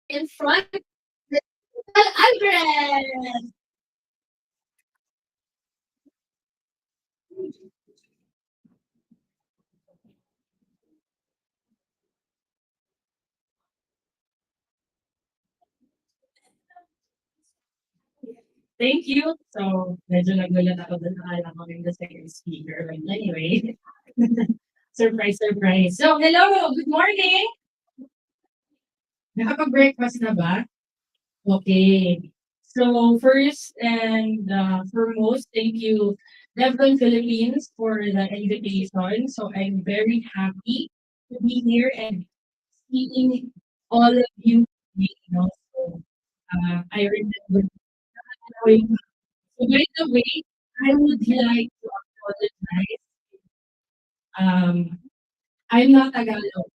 in front of Andres. Thank you. So, medyo nagulat ako dun. Akala ko yung the second speaker. But anyway, surprise, surprise. So, hello, good morning. Nakapag-breakfast na ba? Okay. So, first and foremost, thank you, Devon Philippines, for the invitation. So, I'm very happy to be here and seeing all of you. So, I remember. So, by the way, I would like to apologize. Um, I'm not Tagalog.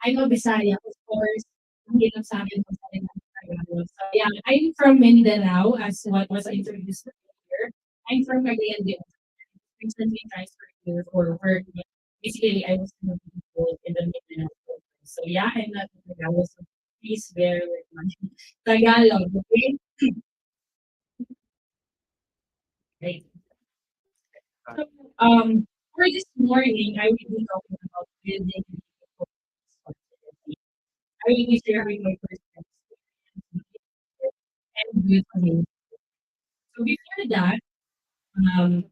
I'm a Bisaya, of course. Hindi lang sa akin kung saan ng Tagalog. So, yeah, I'm from Mindanao, as what was introduced earlier. I'm from Cagayan de Oro. Recently transferred here for work. But basically, I was in the Mindanao province. So, yeah, I'm not Tagalog. So, please bear with my Tagalog, okay? Right. So, for this morning, I will be talking about building people responsibility. I will be sharing my personal experience and with me. So before that,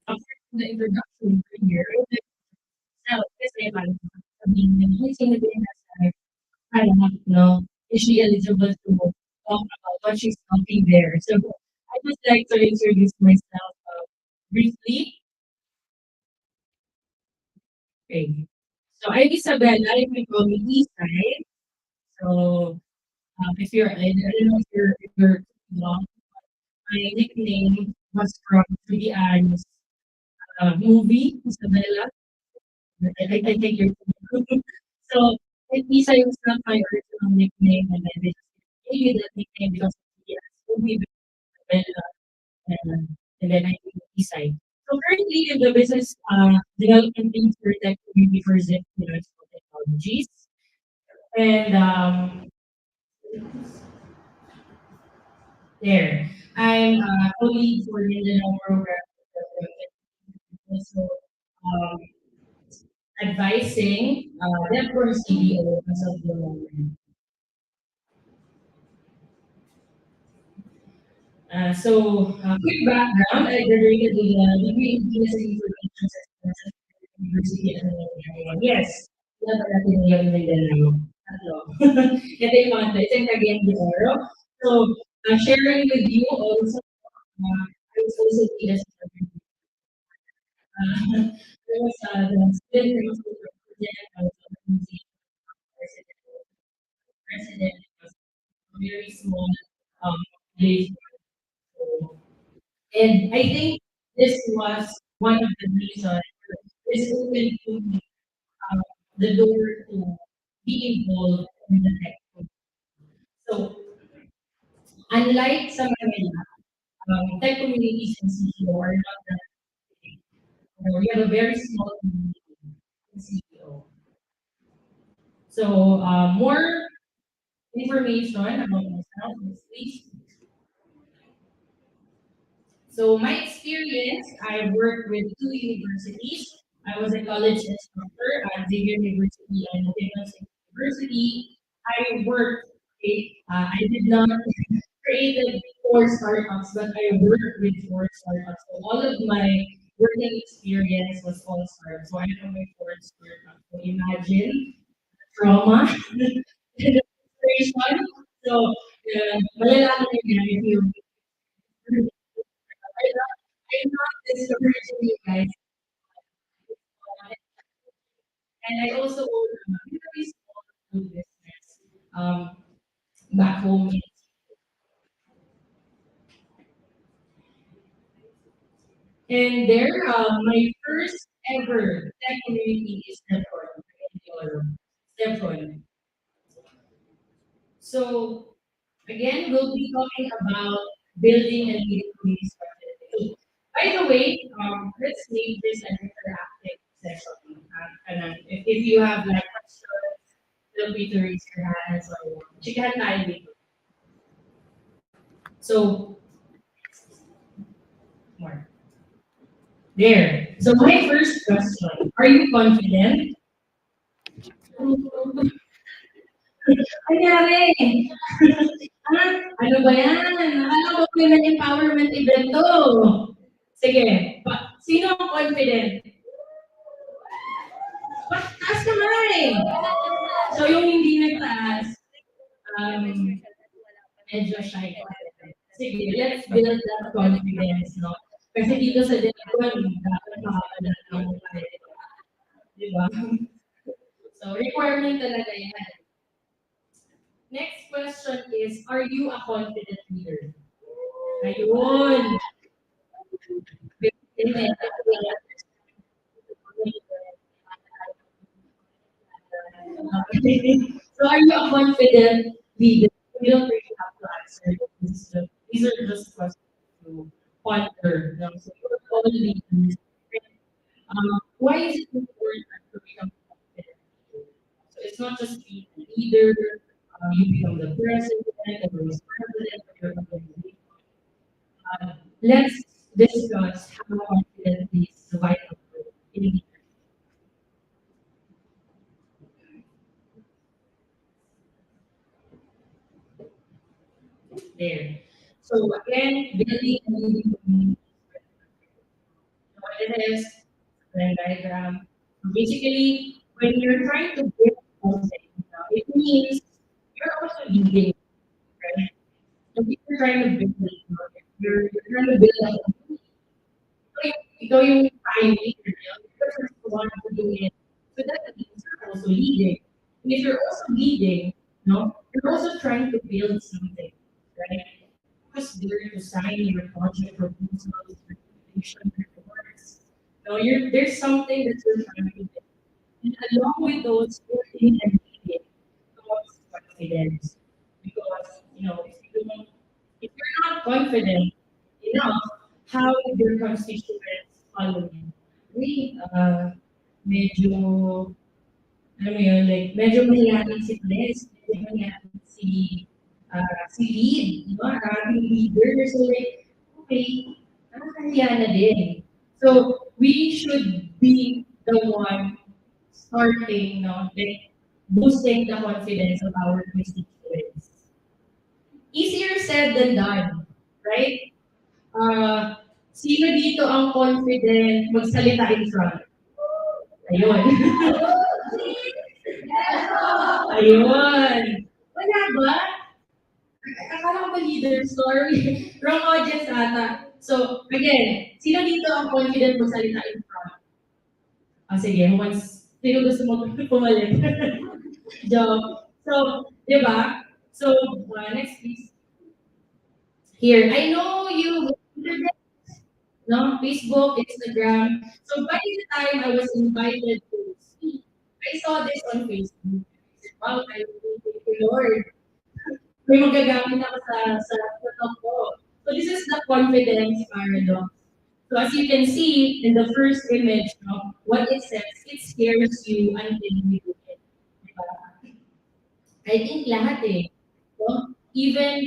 after the introduction earlier, I would like to tell kasi parang sabihin niya, "Ay, sino ba yung nasa parang, no, is she eligible to talk about what she's talking there?" So I would like to introduce myself briefly. Okay. So I'm Isabella, if you call me Isay. So if you're, I don't know if you're long, my nickname was from Julian's movie, Isabella. I think you're so Isay was not my original nickname, and then they just gave me that nickname because of Julian's movie, Isabella, and then I think Isay. So currently in the business development team for tech community for Zip Technologies. And there. I'm co-lead for Mindanao program, also um, advising them for CDO as of the moment. Quick background, I graduated with a degree in business information systems at the University of Mindanao. Yes, wala pa natin ngayon Mindanao. Tatlo. Ito yung mga ito yung Cagayan de Oro. So, sharing with you also, I was also a there was the student council president, I was on the museum president, president. It was a very small village. So, and I think this was one of the reasons this opened to me um, the door to be involved in the tech community. So, unlike sa Manila, tech communities in CPO are not that big. We have a very small community in CPO. So, more information about myself, please. So my experience, I worked with two universities. I was a college instructor at Xavier University and Oregon State University. I worked, okay, I did not create four startups, but I worked with four startups. So all of my working experience was all startups. So I know my four startups. So imagine trauma and frustration. So, malalaman niyo yan if you I'm not discouraging you guys. And I also own a very small food business back home. And there, my first ever tech community is Stepford. Stepford. So again, we'll be talking about building and leading community structure. By the way, let's make this an interactive session. And if you have like questions, feel free to raise your hands or chikahan tayo dito. So, more. There. So my first question, are you confident? Anyari? Ah, ano ba yan? Akala ko women empowerment event to. Sige, sino ang confident? Taas kamay! So yung hindi nagtaas, um, medyo shy. Sige, let's build that confidence, no? Kasi dito sa Delapan, dapat makakalat ng tayo. Di ba? So, requirement talaga yan. Next question is, are you a confident leader? Ayun. Okay. So, are you a confident leader? We don't really have to answer. These are just questions to ponder. No? So, you're all leaders. Why is it important to become confident? So it's not just being a leader, you become the president, the vice president of your organization. Let's discuss how confident is vital in leadership there. So again, building a leading community. What it is, Venn diagram. Basically, when you're trying to build something, it means you're also leading, right? So if you're trying to build it, you're trying to build a ikaw yung prime leader, you're the one to do it. So that means you're also leading. And if you're also leading, no, you're also trying to build something, right? Because there to sign your project proposals, your presentation reports. No, there's something that you're trying to do. And along with those building and leading comes confidence. Because, if you don't, if you're not confident enough, how would your constituents follow you? Uy, medyo, alam mo yun, like, medyo mahihain si Bless, medyo mahihain si Lead, di ba? Maraming leader. So, like, okay, nakakahiya na din. So, we should be the one starting, no, like, boosting the confidence of our constituents. Easier said than done, right? Sino dito ang confident magsalita in front? Ayun. Ayun. Wala ba? Akala ko ba leader? Sorry. Wrong audience ata. So, again, sino dito ang confident magsalita in front? Sige, sino gusto mo pumalit? Joke. So, di ba? So, next please. Here, I know you no, Facebook, Instagram. So by the time I was invited to speak, I saw this on Facebook. I said, wow, thank you, Lord. May magagamit ako sa talk ko. So this is the confidence paradox. So as you can see in the first image, no, what it says, it scares you until you do it. Diba? I think lahat eh. No? Even,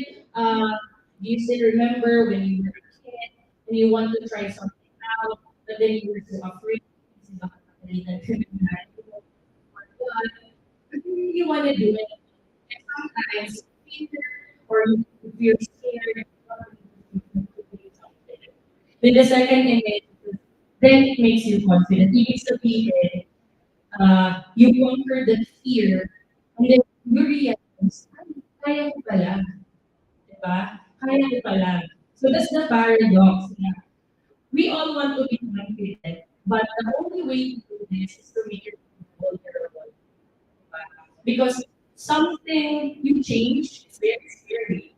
do you still remember when you were a kid and you want to try something out, but then you were so afraid kasi baka pagalitan ka ng nanay mo, or God, but you really want to do it. And sometimes, fear or if you're scared, then the second image, then it makes you confident. Ibig sabihin, you conquer the fear, and then you realize, ay, kaya ko pala. Diba? Kaya ko pala. So that's the paradox. Na we all want to be confident, but the only way to do this is to make yourself vulnerable. Diba? Because something you change is very scary.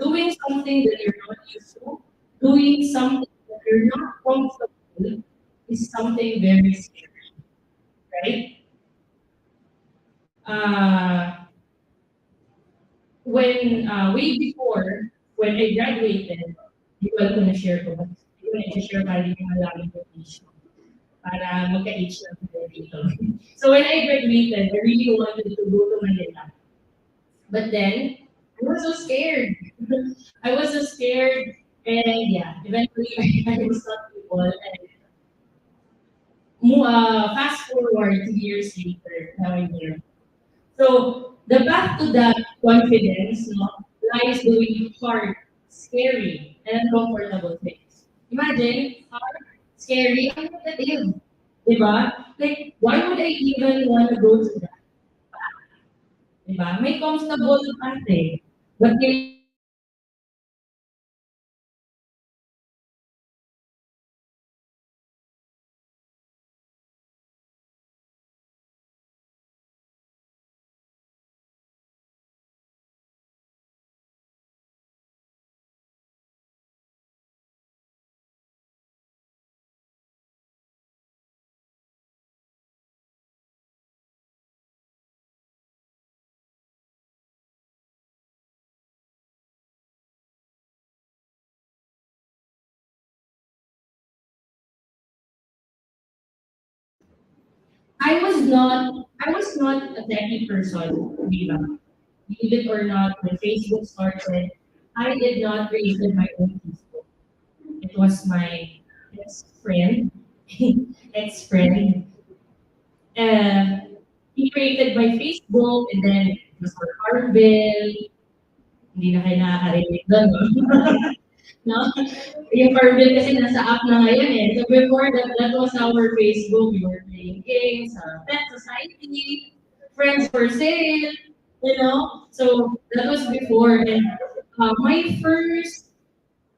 Doing something that you're not used to, doing something that you're not comfortable is something very scary, right? When way before, when I graduated, di ko alam kung na-share ko ba? Di ko na-share ba yung mga laging condition. para magka-age lang tayo dito. So when I graduated, I really wanted to go to Manila. But then, I was so scared. I was so scared. And yeah, eventually I was not able. And fast forward 2 years later, now I'm here. So the path to that confidence, no, lies doing hard, scary, and uncomfortable things. Imagine, hard, scary, and repetitive. Diba? Like, why would I even want to go to that? Diba? May comfortable path eh. But kailangan mo mag-decide na I was not a techie person, Viva. Believe it or not, when Facebook started, I did not create my own Facebook. It was my ex-friend, ex-friend. He created my Facebook and then it was for Harville. Hindi na kayo nakaka-relate doon, no? No? Yung Farmville kasi nasa app na ngayon eh. So before that, that was our Facebook. We were playing games, Pet Society, Friends for Sale, you know? So that was before. And my first,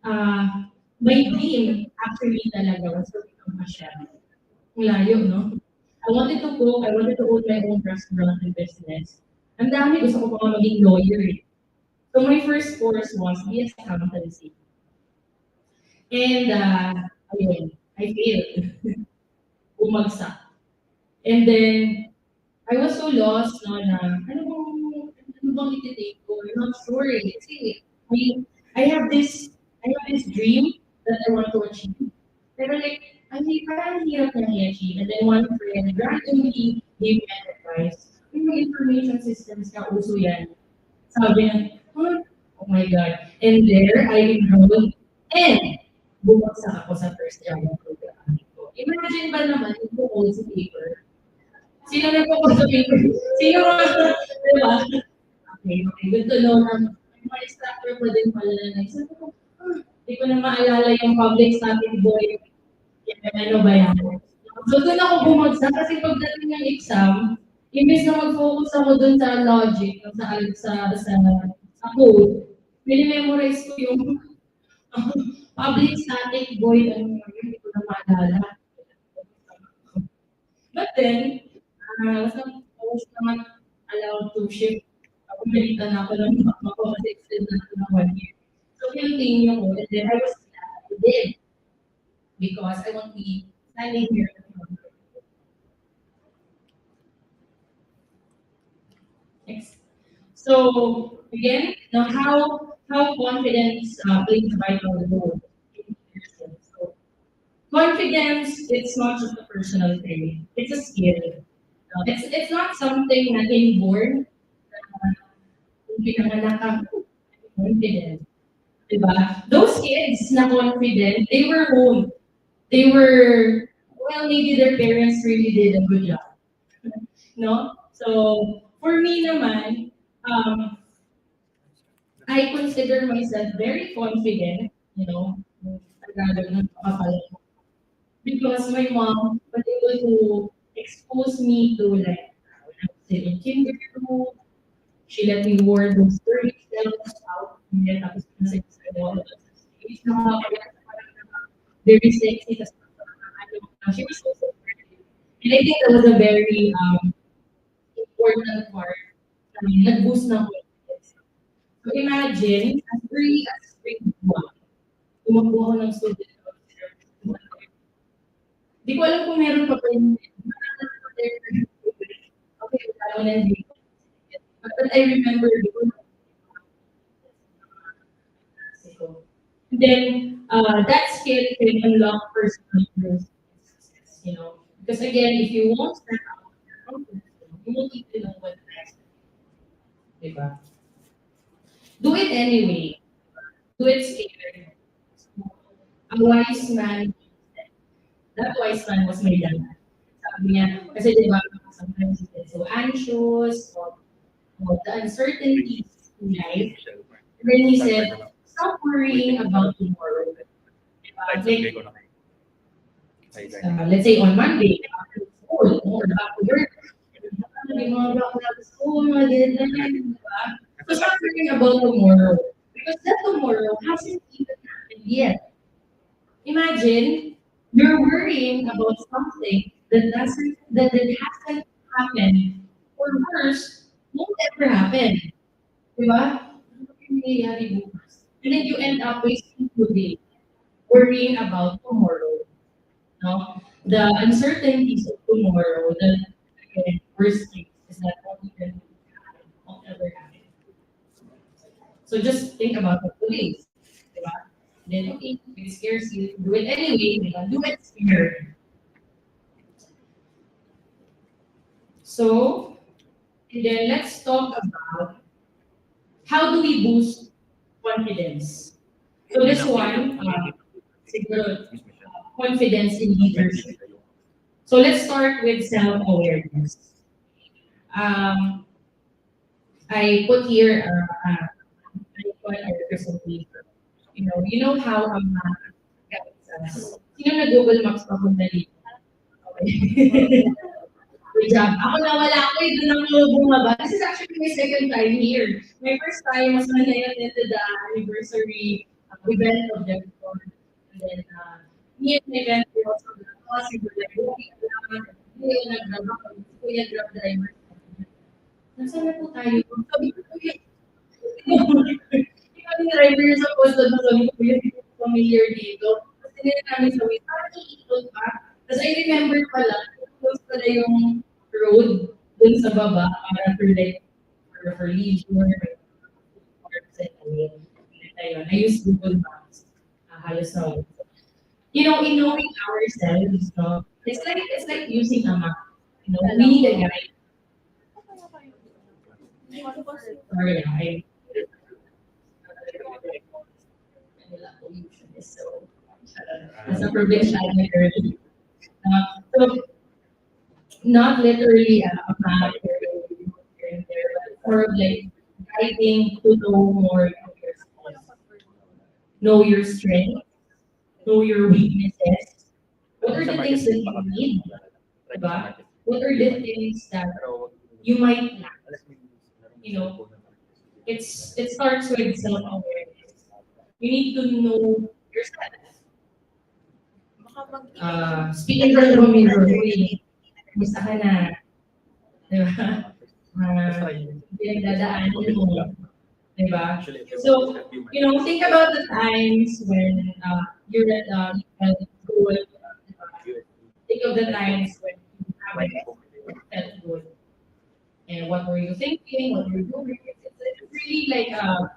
uh, my dream actually talaga was to become a chef. Ang layo, no? I wanted to cook, I wanted to own my own restaurant and business. Ang dami, gusto ko pa nga maging lawyer eh. So my first course was BS Accountancy. And ayun, I failed. Bumagsak. And then, I was so lost no, na, ano bang iti-take ko? I'm not sure eh. Kasi, I have this dream that I want to achieve. Pero like, parang hirap na i-achieve. And then one friend randomly gave me an advice. Yung mga information systems ka, uso yan. Sabi niya, huh? Oh my God. And there, I enrolled and bumagsak ako sa first job ng program ko. Imagine ba naman, yung bukod sa paper. Sino nagpo-post sa paper? Sino mga, di ba? Okay, okay. Good to know na may mga instructor pa din pala na nagsabi ko, hindi ko na maalala yung public static boy. Yan, ano ba yan? So doon ako bumagsak kasi pagdating ng exam, imbes na mag-focus ako doon sa logic, sa code, minimemorize ko yung public static void, ano yun, hindi ko na maalala. But then, I was not allowed to shift. Pumilitan na ako ng mama ko kasi extend na ako ng 1 year. So, continue ko. And then I was glad I did because I won't be standing here. Next. So, again, now how confidence plays a vital role in leadership. So, confidence, it's not just a personal trait. It's a skill. It's not something na inborn. Kung pinanganak ka, confident. Diba? Those kids na confident, they were home. They were, well, maybe their parents really did a good job. No? So, for me naman, I consider myself very confident, you know, Tagalog ng kapal because my mom was able to expose me to like when I was still in kindergarten, she let me wear those furry shells out and then tapos pinasaya ko all of the stage na very sexy tapos she was also pretty. And I think that was a very important part nag-boost ng confidence. So imagine, as early as grade 1, tumakbo ako ng student councilor. Di ko alam kung meron pa pa yun. Okay, wala ko na hindi. But I remember before Mexico. Then that skill can unlock personal growth. Because again, if you won't step out of your comfort zone, you won't even know what next, diba? Do it anyway. Do it scared. A wise man, that wise man was my dad. Sabi niya, kasi di ba, sometimes you get so anxious or the uncertainties in life. And then he said, stop worrying about tomorrow. Like, let's say on Monday, after school, or back to work, yung mga back to school, mga deadline, di ba? So stop worrying about tomorrow. Because that tomorrow hasn't even happened yet. Imagine you're worrying about something that hasn't happened, or worse, won't ever happen. Diba? Ano yung nangyayari bukas? And then you end up wasting today, worrying about tomorrow. No? The uncertainties of tomorrow, the again, worst case is that won't even happen, won't ever happen. So just think about it today. Diba? Then okay, if it scares you, do it anyway. Diba? Do it scared. So, and then let's talk about how do we boost confidence. So this one, siguro, confidence in leadership. So let's start with self-awareness. Um, I put here I put a representation. How a map guides us. Sino na-Google Maps papunta dito? Okay. Good job. Ako nawala ako eh, doon ako bumaba. This is actually my second time here. My first time was when I attended the anniversary event of the before. And then, me and my friend were also the class. We were like, okay, hindi ako nag-grab ako. Si Kuya Grab driver. Nasaan na po tayo? Sabi ko, Kuya, yung driver sa post na sabi ko, Kuya, hindi ko familiar dito. Kasi nila namin sa way, parang iikot pa. Tapos I remember pala, close pala yung road dun sa baba para for like for leisure, for ayun. I use Google Maps. Halos na. In knowing ourselves, no, it's like using a map. We need a guide. Sorry, Manila pollution is so as a provincial girl. So not literally a map here and there, but more of like guiding to know more of yourself, know your strength, know your weaknesses. What are the things that you need? Diba? What are the things that you might lack? You know, it starts with self-awareness. You need to know yourself. Speaking from the mirror, uy, kumusta ka na? Diba? Pinagdadaanan mo. Diba? So, think about the times when you're at school. Think of the times when you haven't felt good. And what were you thinking? What were you doing? It's really like a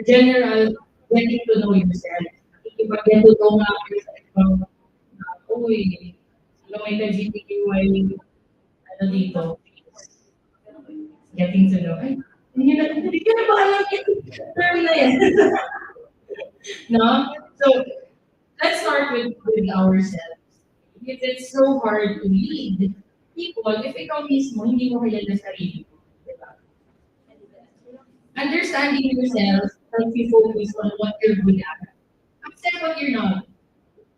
general getting to know yourself. Get to know yourself. Uy, may ka-GPQY, ano dito, getting to know. Ay, hindi ko na ba alam yung term na yan. No? So, let's start with ourselves. Because it's so hard to lead people if ikaw mismo hindi mo kilala sarili mo. Diba? Understanding yourself helps you focus on what you're good at. Accept what you're not.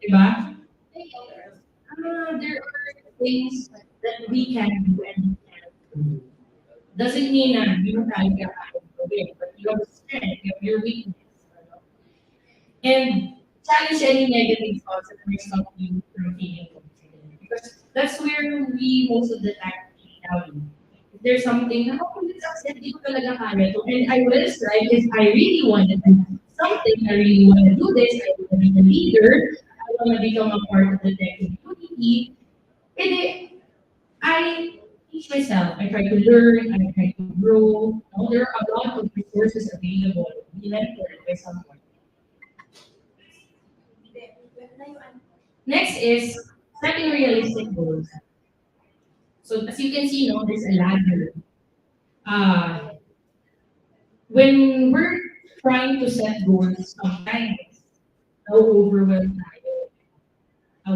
Diba? There are things that we can do and we can't do. Doesn't mean na hindi mo talaga kaya gawin, but you have a strength, you have your weakness. And challenge any negative thoughts that may stop you from feeling confident. Because that's where we most of the time feel down. If there's something na, oh, this accept, di ko talaga kaya to. And I will strive if I really want to do something, I really want to do this, I want to be a leader, I want to become a part of the tech community. And I teach myself. I try to learn, I try to grow. There are a lot of resources available. Be mentored by someone. Next is Setting realistic goals. So as you can see, no, there's a ladder. Uh, when we're trying to set goals, sometimes overwhelmed tayo.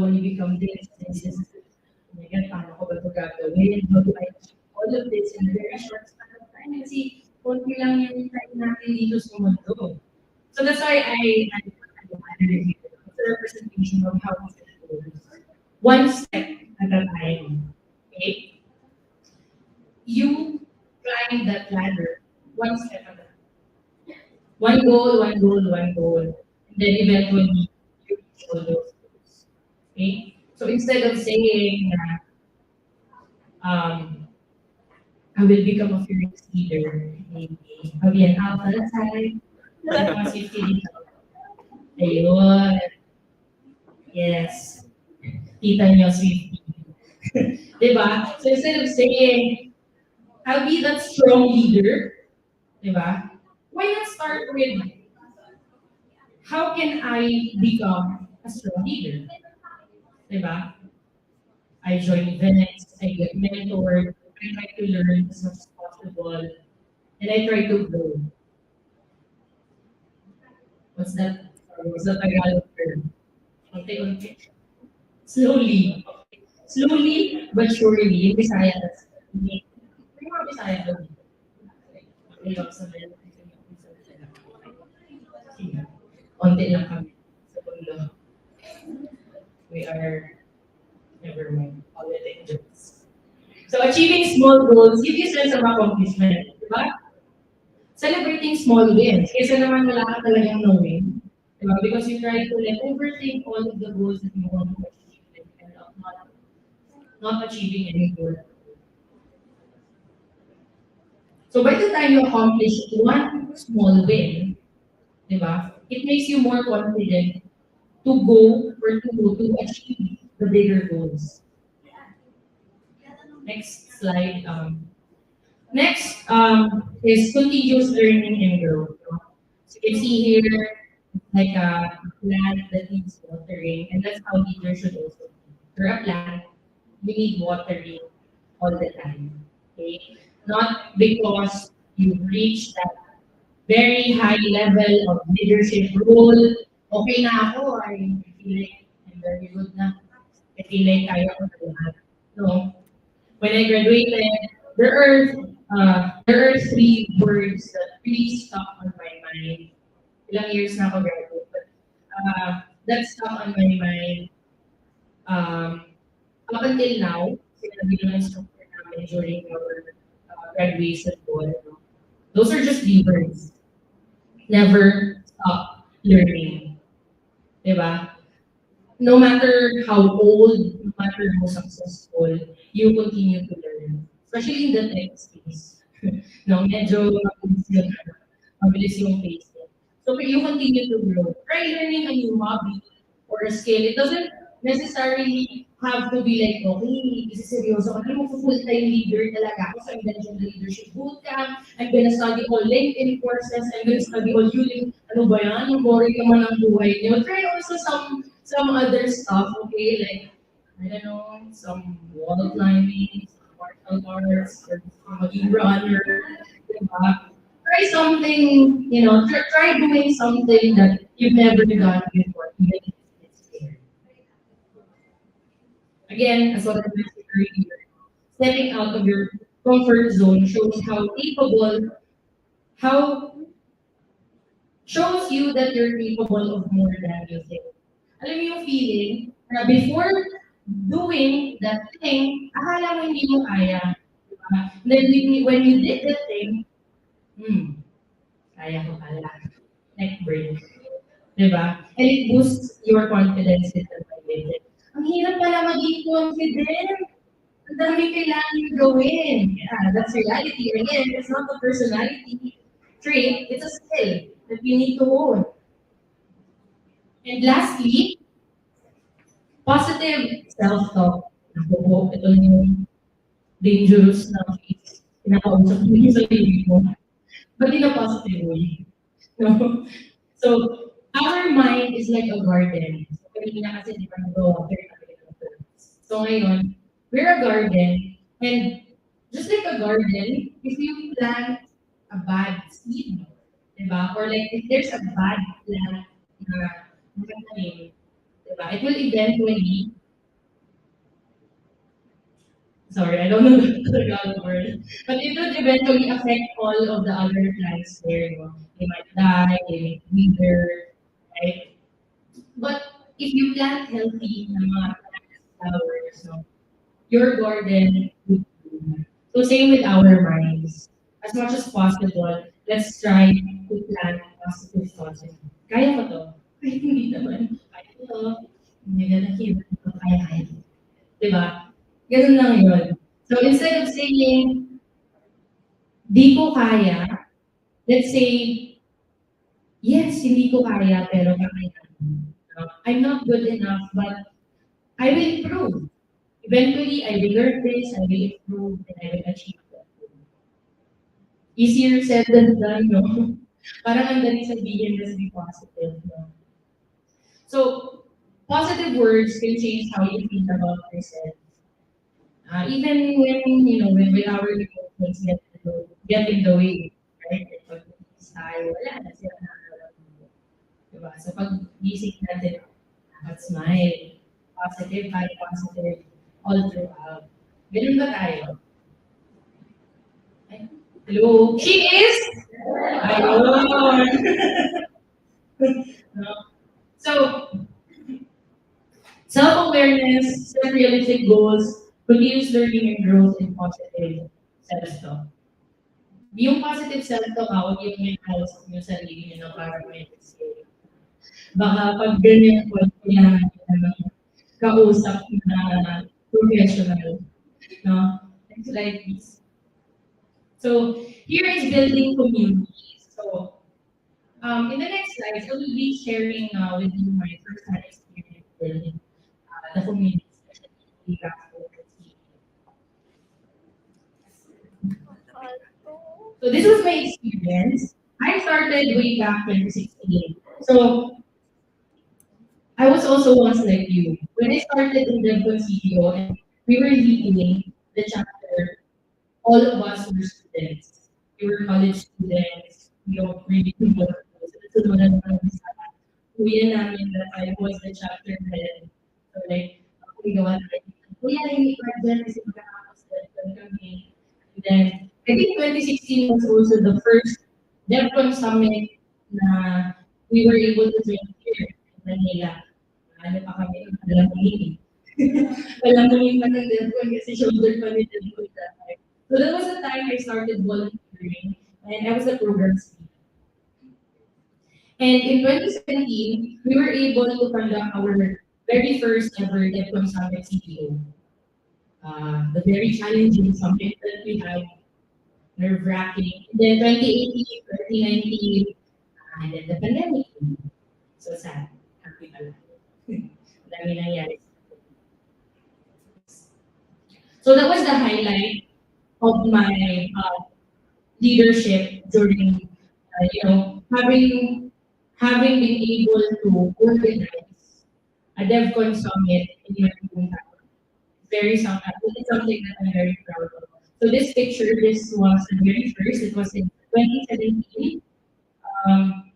When you become this, oh my God, paano ko ba ito gagawin? How do I achieve all of this in a very short span of time? Kasi konti lang yung time natin dito sa mundo. So that's why I it's a representation of how we set goals. One step at a time. Okay? You climb that ladder one step at a time. One goal, one goal, one goal. And then eventually you reach all those goals. Okay? So instead of saying that I will become a fearless leader, maybe I'll be an alpha type, mga safety dito. Ayun. Yes. Kita niyo, safety. Diba? So instead of saying, I'll be that strong leader, diba? Why not start with, how can I become a strong leader? Diba? I join events, I get mentored, I try to learn as much as possible, and I try to grow. What's that? What's the Tagalog term? Unti-unti. Slowly. Slowly but surely, yung Bisaya, that's may mga Bisaya doon. May love sa men. Onti lang kami sa mundo. We are, never mind, politics jokes. So achieving small goals give you sense of accomplishment, di ba? Celebrating small wins, kaysa naman wala ka talagang no win. Di ba? Because you try to like overthink all of the goals that you want to achieve and end up not achieving any goal. So by the time you accomplish one small win, di ba, it makes you more confident to go or to achieve the bigger goals. Next slide. Next is continuous learning and growth. No? So you can see here, like a plant that needs watering, and that's how leaders should also be. For a plant, you need watering all the time. Okay? Not because you've reached that very high level of leadership role. Okay na ako, I feel like I'm very good na. I feel like kaya ko na lahat. No. When I graduated, there are three words that really stuck on my mind. Ilang years na ako graduate, but that stuck on my mind um, up until now. Sinabi ng instructor namin during our graduation ball. No? Those are just three words. Never stop learning. Diba? No matter how old, no matter how successful, you continue to learn. Especially in the tech space. No, medyo mabilis yung pace. So you continue to grow. Try learning a new hobby or a skill. It doesn't necessarily have to be like, okay, this is seryoso. Ano mo full-time leader talaga ako. So I'm gonna join the leadership bootcamp. I'm gonna study all LinkedIn courses. I'm gonna study all Udemy. Ano ba yan? Yung boring naman ang buhay niyo. Try also some other stuff, okay? Like, I don't know, some wall climbing, some martial arts, or maging runner, diba? Try something, try doing something that you've never done before, even if it's scary. Again, as what I mentioned earlier, stepping out of your comfort zone shows how capable, how shows you that you're capable of more than you think. Alam mo yung feeling na before doing that thing, akala mo hindi mo kaya. Diba? Then when you did the thing, kaya ko pala. Neck break. Diba? And it boosts your confidence in the moment. Ang hirap pala maging confident. Ang dami kailangan yung gawin. Yeah, that's reality. Again, it's not a personality trait, it's a skill that you need to own. And lastly, positive self-talk. Ako po, ito yung dangerous na case. Pinakausap mo yung sarili mo. But in a positive way. No? So, our mind is like a garden. So, kanina kasi di ba nag-water tayo ng plants. So ngayon, we're a garden, and just like a garden, if you plant a bad seed, diba? Or like if there's a bad plant na nagtatanim, diba? It will eventually, sorry, I don't know the Tagalog word, but it will eventually affect all of the other plants there, you know? They might die, they might wither, right? But if you plant healthy na mga flowers, no, your garden will bloom. So same with our minds. As much as possible, let's try to plant positive thoughts. Kaya ko to. Kahit hindi naman. Kaya ko to. Hindi na nakita ko. Kaya. Diba? Ganun lang yun. So instead of saying, di ko kaya, let's say, yes, hindi ko kaya, pero kaya. I'm not good enough, but I will improve. Eventually, I will learn this, I will improve, and I will achieve that. Easier said than done, no? Parang ang dali sabihin, just be positive, no? So, positive words can change how you think about yourself. Even when our emotions get in the way, right? Like, pag tayo, wala na sila nakakalaman. Diba? So, pag gising natin, dapat smile. Positive, high positive, all throughout. Ganun ba tayo? Ay, hello? She is? Ayun. No? So, self-awareness, set realistic goals, continuous learning and growth, and positive self-talk. Yung positive self-talk, huwag yung may kausap yung sarili nyo na parang may escape. Baka pag ganyan po, kailangan nyo ng kausap na professional. No? Next slide, please. So here is building communities. So in the next slides, I will be sharing with you my first-hand experience building the community, especially the gospel community. So this was my experience. I started way back 2016. So I was also once like you. When I started in the CTO and we were leading the chapter, all of us were students. We were college students. We don't really know what it was. Ito naman ang isa. Kuya namin that I was the chapter head. So like, ako gawa tayo. Kuya, hindi pa dyan kasi magkakapos na kami. And then, I think 2016 was also the first DevCon summit na we were able to join here in Manila. Ano pa kami, alam mo yun. Alam mo yung ng DevCon kasi shoulder pa ni DevCon that time. So that was the time I started volunteering and I was the program lead. And in 2017, we were able to conduct our very first ever DevCon Summit CPO. The very challenging summit that we had, nerve-wracking. And then 2018, 2019, and then the pandemic. So sad. Happy pala. Dami nangyari. So that was the highlight of my leadership during, having been able to organize a DevCon summit in my hometown. It's something that I'm very proud of. So this picture, this was the very first. It was in 2017. Um,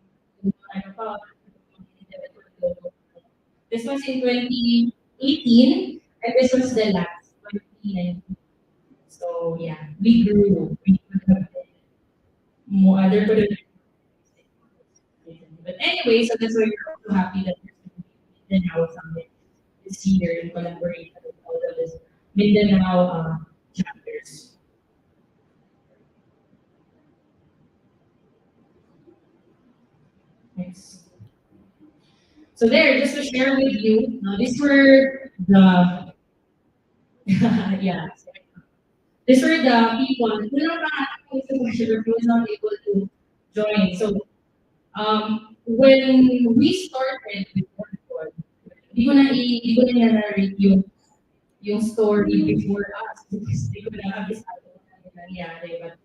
ano pa, this was in 2018, and this was the last, 2019. So yeah, we grew. We could have been more other could have been. But anyway, so that's why we're also happy that we're Mindanao Summit this year in collaboration with all of this Mindanao chapters. Next. So there, just to share with you, these were the yeah. These were the people who was not able to join. So when we started with Workboard, di ko na narrate yung story before us because di ko na kabisado kung ano nangyari. But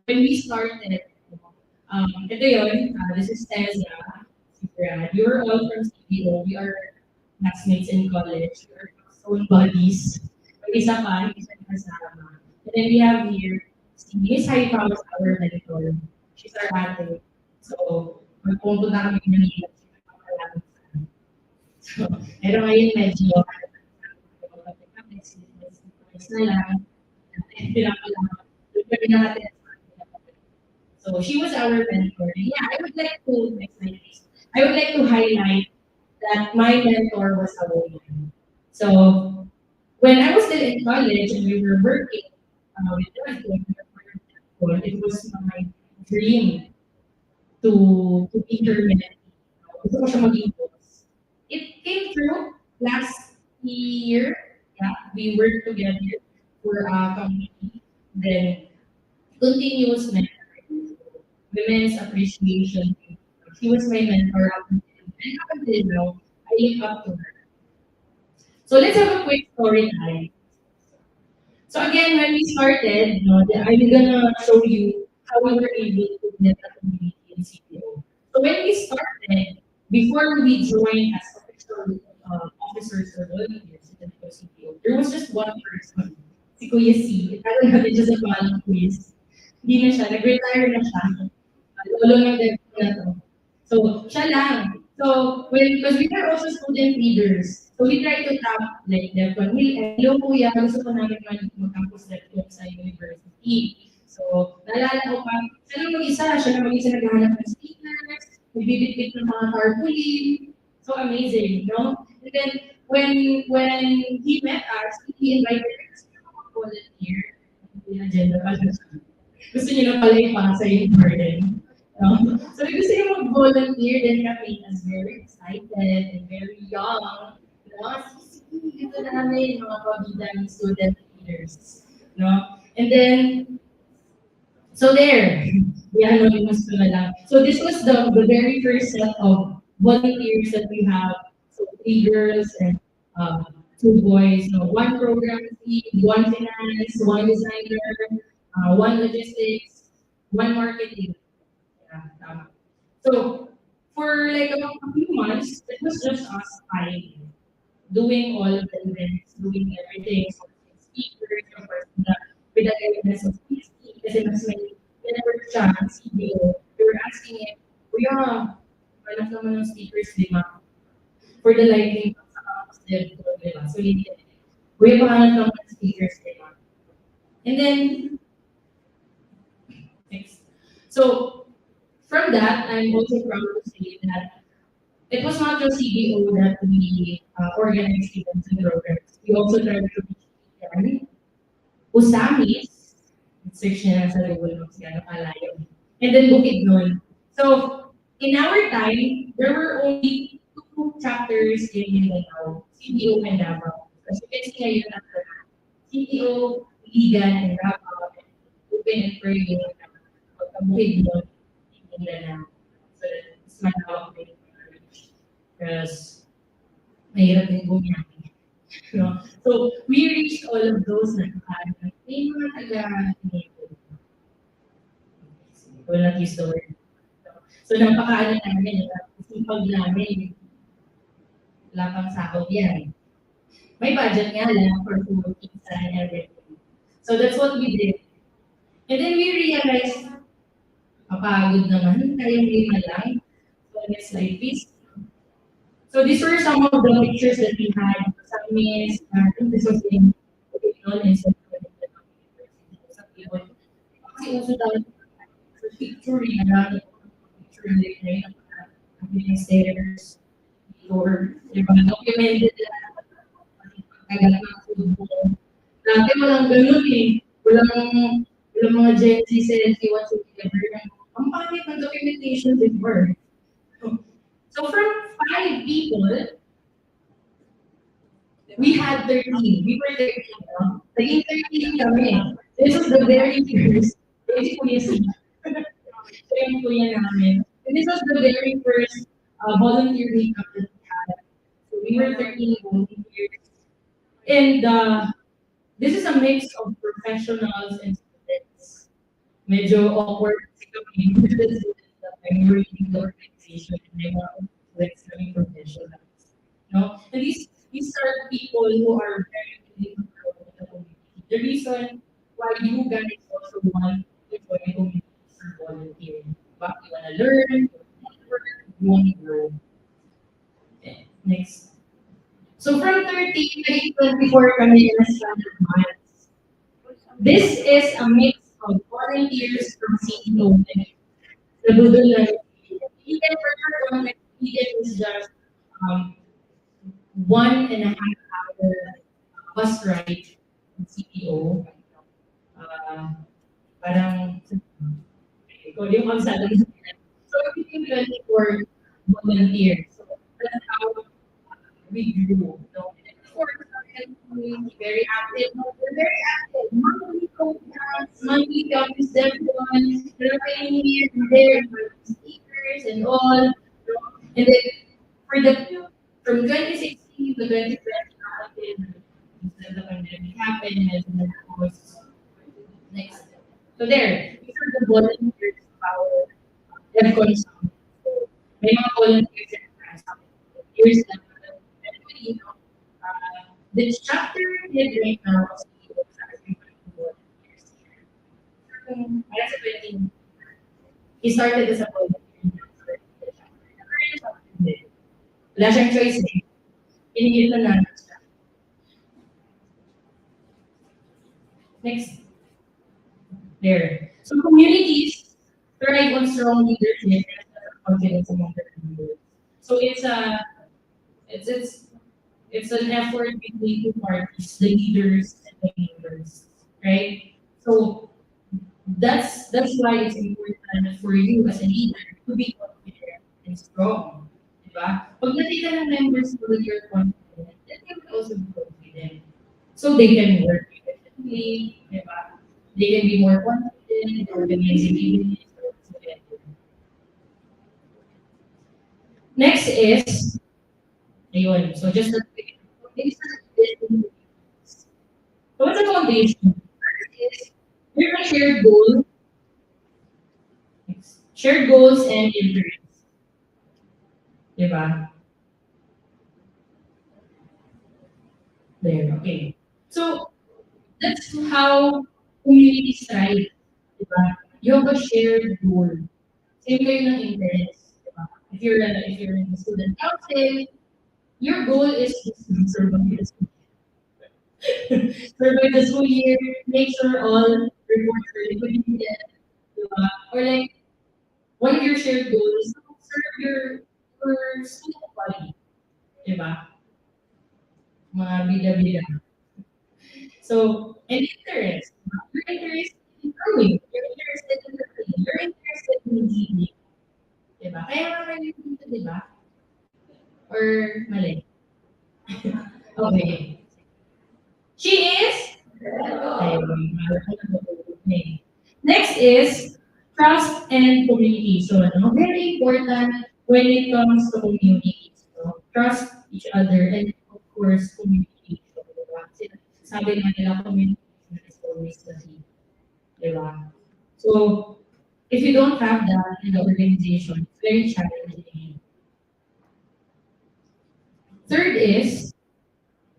when we started, ito yun, this is Tessa, si Brad. We were all from CBO. We are classmates in college. We are own bodies. May isa pa, yung isa kasama. And then we have here, si Miss Haifa was our mentor. She's our ate. So, magpupunta kami ng Manila. So, pero ngayon medyo, na lang, pinapala, natin. So she was our mentor. Yeah, I would like to next slide, please. I would like to highlight that my mentor was a woman. So when I was still in college and we were working with them, it was my dream to be her mentor. Gusto ko siya maging boss. It came true last year. Yeah, we worked together for a company. Then continuous mentoring, women's appreciation. She was my mentor up until now. I look up to her. So let's have a quick story time. So again, when we started, I'm gonna show you how we were able to get a community in CPO. So when we started, before we joined as official officers or volunteers in the CPO, there was just one person, si Kuya C. Italo natin siya sa pangalan quiz. Hindi na siya, nag-retire na siya. Lolo ng debut na to. So, siya lang. So, because we were also student leaders, so we try to tap like Defcon. Hello kuya, gusto ko namin mag-campus Defcon sa university. So, naalala ko pa, siya lang mag-isa naghahanap ng speakers, nagbibitbit ng mga tarpaulin. So amazing, no? And then, when he met us, he invited us to volunteer. Yung agenda pala siya. Gusto niyo na pala ipasa yung burden. No? So, gusto niyo mag-volunteer, then kami is very excited and very young. No? Ito namin, mga pabidang student leaders. No? And then, so there, yan, no, yung gusto na lang. So this was the very first set of volunteers that we have. So 3 girls and 2 boys. No? One program team, one finance, one designer, one logistics, one marketing. Yeah, so for like a few months, it was just us five doing all of the events, doing everything. So speakers, of course, with the guidance of speaking, kasi mas may whenever siya, CBO, we were asking him, Kuya, anak naman ng speakers, di ba? For the lighting sa campus, di ba? So hindi, Kuya, pahanap naman ng speakers, di ba? And then, next. So, from that, I'm also proud to say that it was not just CBO that we organized events and programs. We also tried to reach Usamis, search niya lang sa Google Maps gano'ng kalayo. And then Bukidnon. So, in our time, there were only 2 chapters in Mindanao, CBO and Davao. As you can see ngayon after CBO, Ligan, and Davao, open and praying, Bukidnon, in Mindanao. So, it's malawak din. Because mahirap din bumiyahe. No? So, we reached all of those na may mga taga-enable. Will not use the word. So, napakaano namin, sipag namin, wala pang sahod yan. May budget nga lang for food, pizza, and everything. So, that's what we did. And then we realized, mapagod naman, kayong 5 lang. So, next slide, please. So these were some of the pictures that we had. Summits, I think this was in Pilipinon and some people. Kasi also the picture na picture like na stairs or documented kagat ng football. Dati walang ganun eh. Walang mga Gen Z selfie whatsoever. Ang pangit ng documentation before. So from 5 people, we had 13. We were 13. No? Naging 13 kami. This was the very first. Ito Kuya C. Ito yung kuya namin. And this was the very first volunteer meetup that we had. So we were 13 volunteers. And this is a mix of professionals and students. Medyo awkward kasi kami. We were leading the organization and they were like studying professionals. No? And these these are people who are very willing to grow in the community. The reason why you guys also want to join communities or volunteering. But you want to learn, you want to network, you want to grow. Okay, next. So from 13 to 24 kami in a span of months. This is a mix of volunteers from CEO and the Budulan. Even for your context, Eden is just um, 1.5 hour bus ride from CPO. Uh, parang, ikaw yung kalsada mo. So, we can 24 volunteers. So, that's how we grew. No? And of course, our community very active. No, we're very active. Monthly programs, monthly comes everyone. There are here and there, speakers and all. No? And then for the from 2016 to 2020, the pandemic happened, and then of course next. So there, these are the volunteers of our DevCon Summit. So may mga volunteers and volunteers na actually, the chapter head right now is actually volunteers here. As a 20, he started as a volunteer for the chapter. The current chapter head, wala siyang choice eh. Pinigil na namin siya. Next. There. So communities thrive on strong leadership and confidence among their members. So it's it's an effort between two parties, the leaders and the members, right? So that's why it's important for you as a leader to be confident and strong. Diba? Pag nakita ng members mo that you're confident, then they will also be confident. So they can work efficiently, diba? They can be more confident, organizing events. Next is, ayun, so just a quick, foundation. So what's a foundation? First is, there's a shared goals and interests. Diba? There, okay. So that's how communities thrive. Diba? You have a shared goal. Same kayo ng interest. Diba? If you're in the student council, your goal is to survive the school survive the school year, make sure all reports are liquidated. Diba? Or like one of your shared goals is to serve your student body. Diba? Mga bida-bida. So, and interest. You're interested in growing. You're interested in learning. You're interested in leading. Diba? Kaya nga kayo dito, diba? Or mali? Okay. She is? Ayun, okay. Next is trust and communication. No? Very important when it comes to communities. No? Trust each other and of course communication. Diba? Sabi nga nila communication is always the key. Diba? So if you don't have that in the organization, it's very challenging. Third is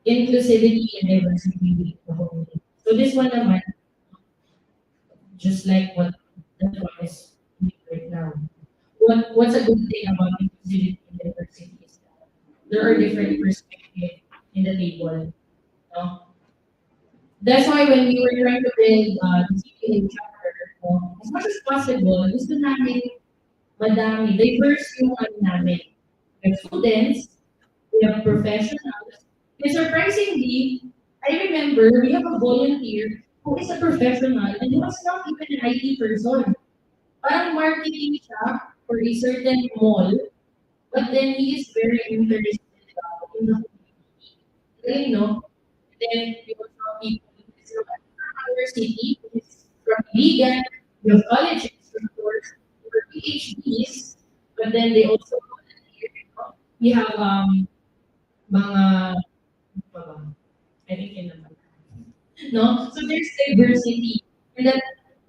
inclusivity and diversity within the community. So this one naman, just like what that one is doing right now. What's a good thing about inclusivity and diversity is that there are different perspectives in the table. No? That's why when we were trying to build the CPA chapter, as much as possible, gusto namin madami, diverse yung ano namin. We have students, we have professionals, and surprisingly, I remember we have a volunteer who is a professional and who was not even an IT person. Parang marketing siya for a certain mall, but then he is very interested in the community. Then, no? Then we also have people who is from our city, who is from vegan, we have colleges, of course, for PhDs, but then they also volunteer. No? We have mga, ano pa ba? I think yun naman. No? So there's diversity. And that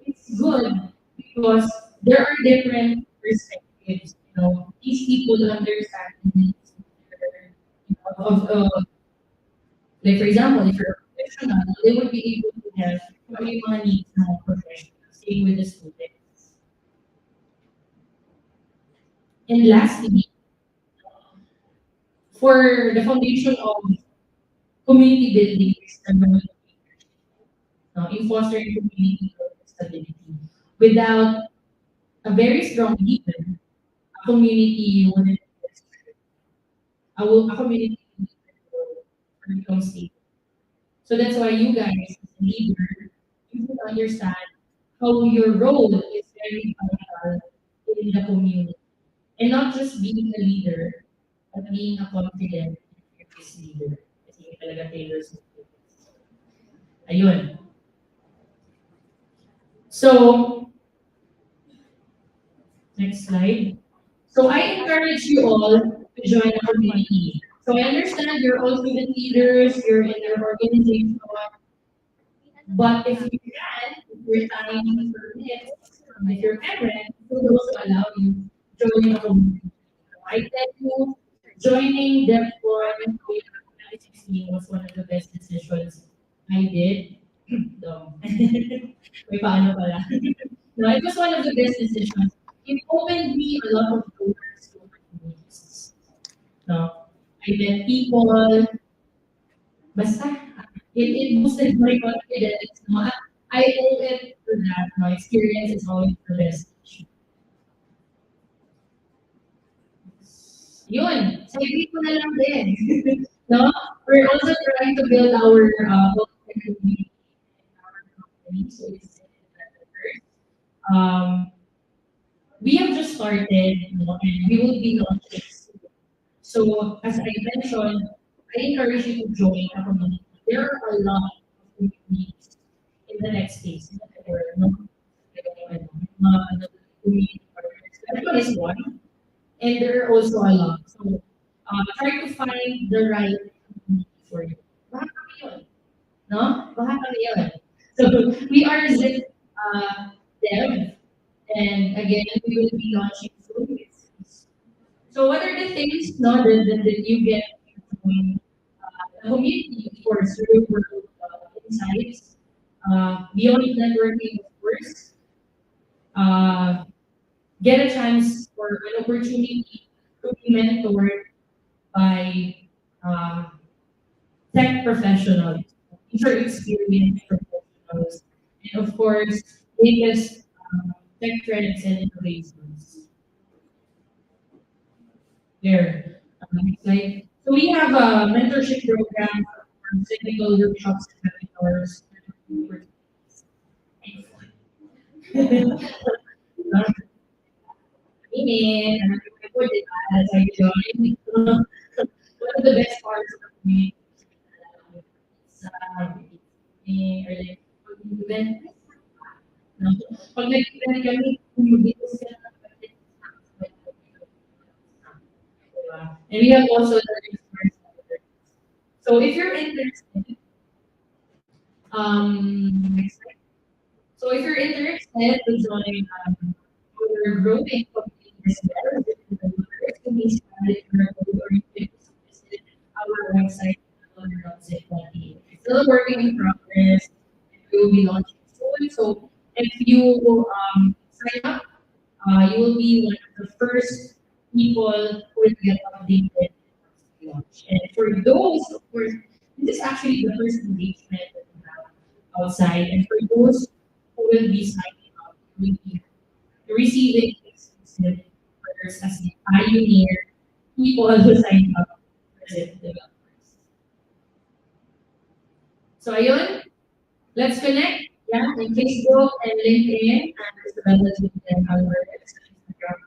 it's good because there are different perspectives. You know, these people understand the needs of, Like for example, if you're a professional, they would be able to have kung ano yung mga needs ng mga professionals, same with the students. And lastly, for the foundation of community building is the role of leadership, in fostering community growth and stability. Without a very strong leader, a community wouldn't a community wouldn't grow or become stable. So that's why you guys, as a leader, you should understand how your role is very vital in the community. And not just being a leader, but being a confident and fearless leader. Kasi yun talaga Taylor Swift. Ayun. So, next slide. So I encourage you all to join a community. So I understand you're all student leaders, you're in your organization, but if you can, if your time permits, if your parents would also allow you join a community. I tell you, joining DevCon 2016 was one of the best decisions I did. No. May paano pala. No, it was one of the best decisions. It opened me a lot of doors to opportunities. No, I met people, basta, it boosted my confidence. No? I owe it to that. No? Experience is always the best. Yun, sa ko na lang din. No? We're also trying to build our community in our company. So it's um, we have just started, and we will be launching soon. So as I mentioned, I encourage you to join a community. There are a lot of communities in the next phase. No? Community partners. That one is one, and there are also a lot. So try to find the right community for you. Baka kami yun. No? Baka kami yun. So we are Zip Dev, and again, we will be launching soon. So what are the things that you get from the community, of course, real world insights, beyond networking, of course, uh, get a chance or an opportunity to be mentored by uh, tech professionals, future experienced professionals, and of course, latest tech trends and innovations. There. Next slide. So we have a mentorship program for technical workshops and webinars. Ini, ko din as I joined. One of the best parts of me sa or like pag-event. No? Pag nag-event kami, bumibigay sila ng budget. Diba? And we have also the resource centers. So if you're interested, next slide. So if you're interested to join our growing community as well, it can be started or you can visit our website It's still a working in progress. We will be launching soon. So if you sign up, you will be one of the first people who will get updated once we launch. And for those, of course, this is actually the first engagement that we have outside. And for those who will be signing up, we will be receiving exclusive orders as the pioneer people who sign up for Zip developers. So ayun, let's connect. Yeah, in Facebook and LinkedIn and as well as LinkedIn, our Instagram.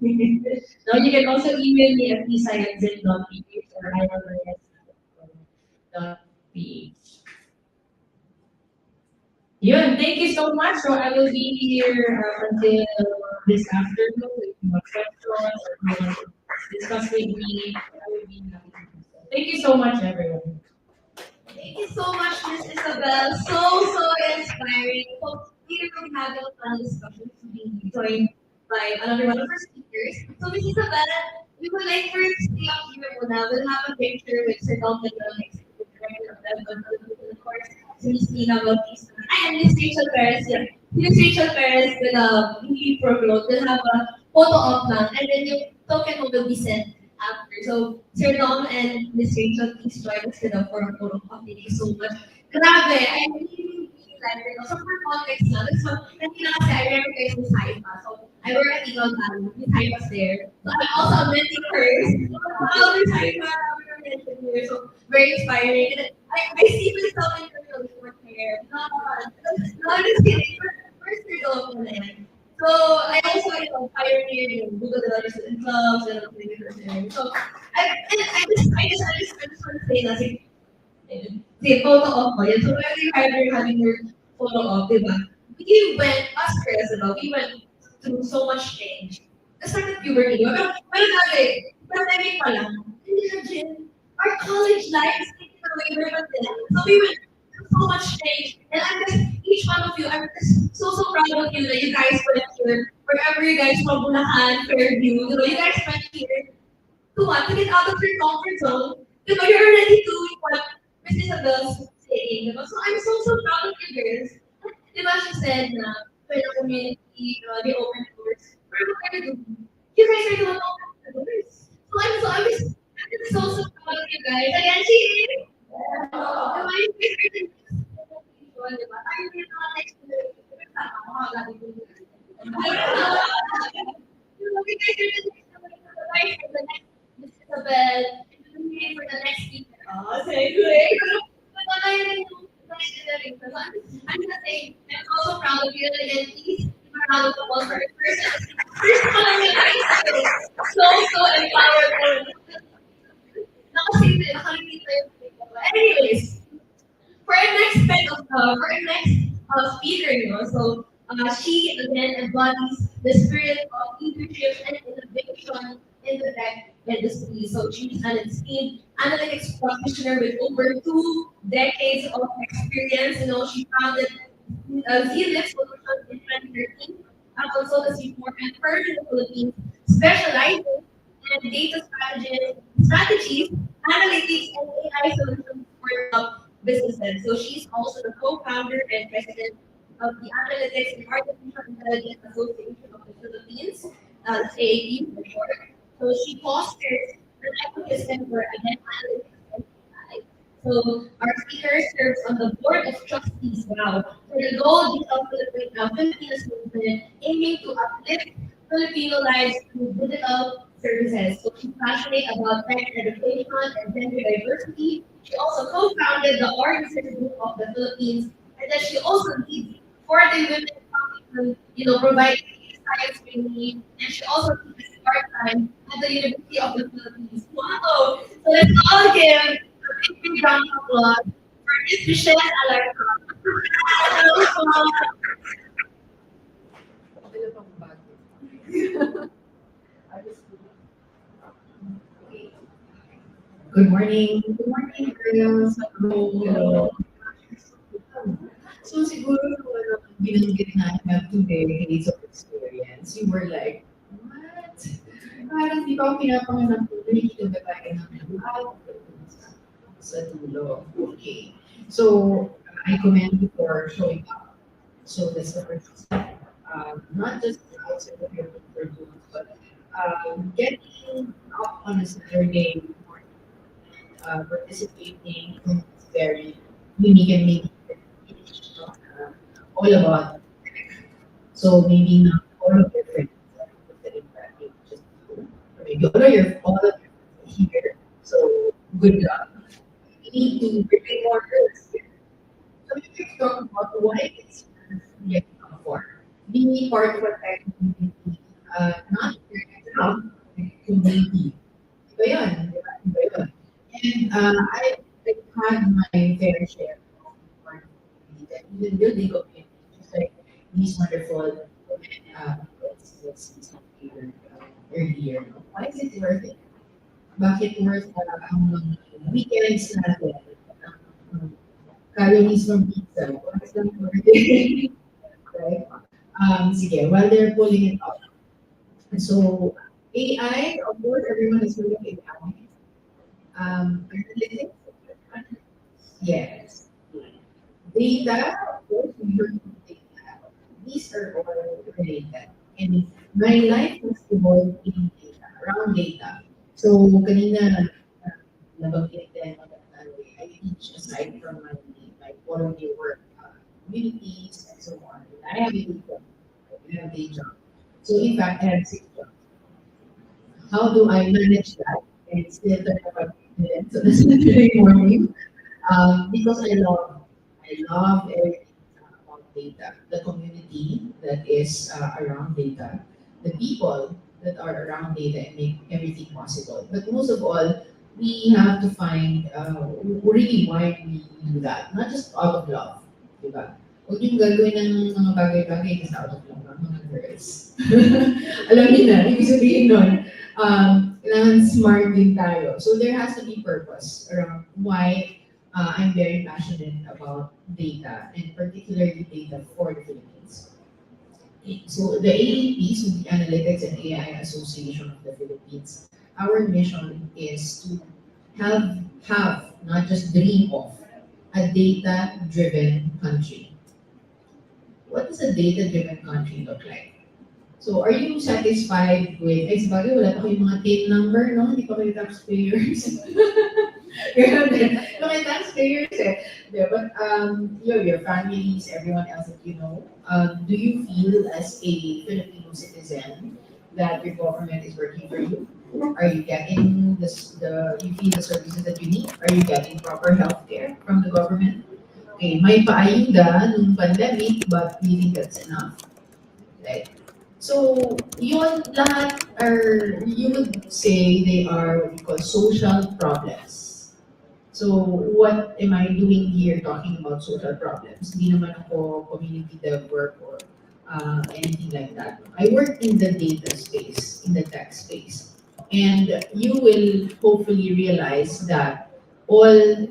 Now you can also email me at psci@zip.ph or irs.ph. Yun, thank you so much. So I will be here until this afternoon. If you have questions or if you want to discuss with me, I will be happy to do so. Thank you so much, everyone. Thank you so much, Miss Isabel. So inspiring. Hope we will have a fun discussion to be joined by another one of our speakers. So, Miss Isabel, we would like first stay up here muna. We'll have a picture with Sir Dom and the director of the of course, si Miss Tina Bautista. And Miss Rachel Perez, yeah. Miss Rachel Perez with a BP Pro Growth. We'll have a photo op lang. And then yung token will be sent after. So, Sir Dom and Miss Rachel, please join us for a photo op. Thank you so much. Grabe, I really like it. So, for context lang, so, kanina kasi I remember guys with Saifa. So, I work at Eagle Valley. Miss Saifa's there. So, I'm also a mentee of hers. So, Miss Saifa, we were mentioned here. So, very inspiring. And I see myself in your short hair. No, I'm just kidding. First, you're going na yan. So, I also, pioneered yung Google Developers and Clubs and everything. So, I just want to say that, the photo op ko, yun. So, every time you're having your photo op, di ba? We went, us girls, diba? We went through so much change. Let's start with puberty. Di ba? Pero dati, pandemic pa lang, imagine, our college life is taken away from them. So, we went through so much change. And I'm just, each one of you, I'm just so proud of you that you guys went here. Wherever you guys from Bulacan, Fairview, you guys went here to what? To get out of your comfort zone. Diba, you're already doing what Miss Isabel's saying. Diba? So I'm so proud of you girls. Diba, she said na for the community, the open doors. Pero what are you doing? You guys are the one opening the doors. So I'm just so proud of you guys. Again, she is. Diba, you guys are the diba? Tayo din mga next generation. Diba, mga gabi ko. You guys are the next generation. For the next Miss Isabel, and for the next speaker. Oh, say good. But I really know next generation. So I'm gonna say I'm also proud of you and again, please give a round of applause for her first time in high school. So empowered. Nakarepeat tayo. Anyways, for our next speaker, so she again embodies the spirit of leadership and innovation in the tech industry. So she's an esteemed analytics practitioner with over 2 decades of experience. She founded ZLIF Solutions in 2013, a consultancy firm and firm in the Philippines, specializing in data strategies, analytics, and AI solutions for top businesses. So she's also the co-founder and president of the Analytics and Artificial Intelligence Association of the Philippines, AAP for short. So she fosters an ecosystem for advanced analytics and AI. So our speaker serves on the board of trustees now for the Gold Digital Filipinas movement, aiming to uplift Filipino lives through digital services. So she's passionate about tech education and gender diversity. She also co-founded the Organizers Group of the Philippines, and then she also leads for the Women Foundation, providing science training, and she also teaches part-time at the University of the Philippines. Wow! So let's all give a big round of applause for Miss Michelle Alarcon. Hello po. Good morning. Good morning, girls. Hello. So siguro kung ano, binanggit na I have 2 decades of experience, you were like, what? Parang di ba ako pinapanganak ko, nakikita ba tayo ng sa dulo? Okay. So, I commend you for showing up. So that's the first step. Not just outside of your comfort zone, but getting up on a Saturday morning, participating in this very unique and maybe all about tech. So maybe not all of your friends are interested in that, maybe just two, or maybe all of your friends here. So good luck. We need to bring more girls here. So we can talk about why it's yet for. Be part of a tech community, not enough community. Iba yun, di ba? Iba yun. And I've had my fair share of part of the community that even building community, just like these wonderful women, let's see some here earlier. Why is it worth it? Bakit worth ang weekends natin? Um, Calories from pizza. Why is that worth it? Right? Sige, while they're pulling it up. And so AI, of course, everyone is heard of AI. Analytics, yes. Data, of course, we heard of data. These are all related. And my life has evolved in data, around data. So, kanina, nabanggit din, I teach aside from my volunteer work, communities, and so on. I have a day job. I have a day job. So, in fact, I have 6 jobs. How do I manage that and still turn up at minutes on a Saturday morning? Because I love everything about data, the community that is around data, the people that are around data and make everything possible. But most of all, we have to find really why we do that, not just out of love, di ba? Huwag yung gagawin ng mga bagay-bagay kasi out of love ng mga girls. Alam niyo na, ibig sabihin nun, kailangan smart din tayo. So there has to be purpose around why I'm very passionate about data and particularly data for the Philippines. Okay, so the AAP, so the Analytics and AI Association of the Philippines, our mission is to have not just dream of a data-driven country. What does a data-driven country look like? So, are you satisfied with, ay, sabagay, wala pa kayong mga TIN number, no? Hindi pa kayo taxpayers. Grabe. Mga taxpayers eh. Yeah, but your families, everyone else that you know, do you feel as a Filipino citizen that your government is working for you? Are you getting you feel the services that you need? Are you getting proper health care from the government? Okay, may paayuda nung pandemic, but do you think that's enough? Right? So, yun lahat are, you would say they are what we call social problems. So, what am I doing here talking about social problems? Hindi naman ako community dev work or anything like that. I work in the data space, in the tech space. And you will hopefully realize that all